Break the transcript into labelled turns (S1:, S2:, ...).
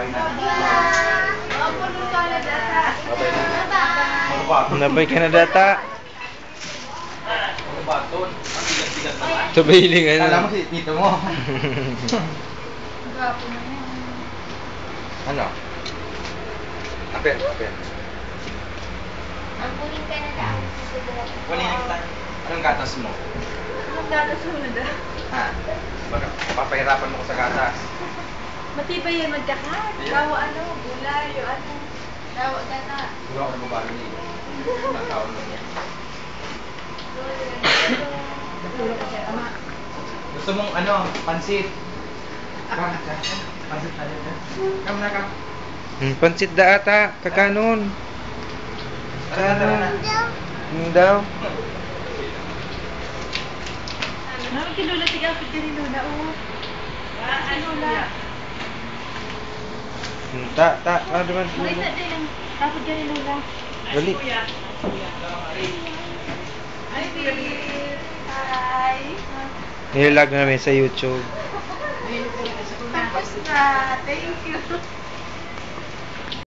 S1: bahay na.
S2: Nabay ka na data. Tubiling ano.
S1: Alam mo si tito mo. Ano? Apel.
S3: Ang kunin ka na daw.
S1: Kunin kita. Anong gatas mo?
S3: Anong gatas mo na daw?
S1: Ha? Baka papahirapan mo ko sa gatas.
S3: Matibay yan magkakat. Bawa ano, gulay, yung ano. Bawa gata.
S1: Huwag ako nababalo niya. Nakaon mo niya.
S3: Natulog ka siya, ama.
S1: Gusto mong ano, pansit? Pansit tayo. Kam na kam.
S2: Pansit da ata, kakanon.
S1: Tara.
S2: Daw.
S3: Naman kay Lola, tigapit ka ni Lola, oh. Si Lola.
S2: Ano naman?
S3: Marisa din ang kapit ka ni Lola.
S2: Dali.
S3: Hi, babe. Hi.
S2: Nilag namin sa YouTube.
S3: Tapos na. Thank you.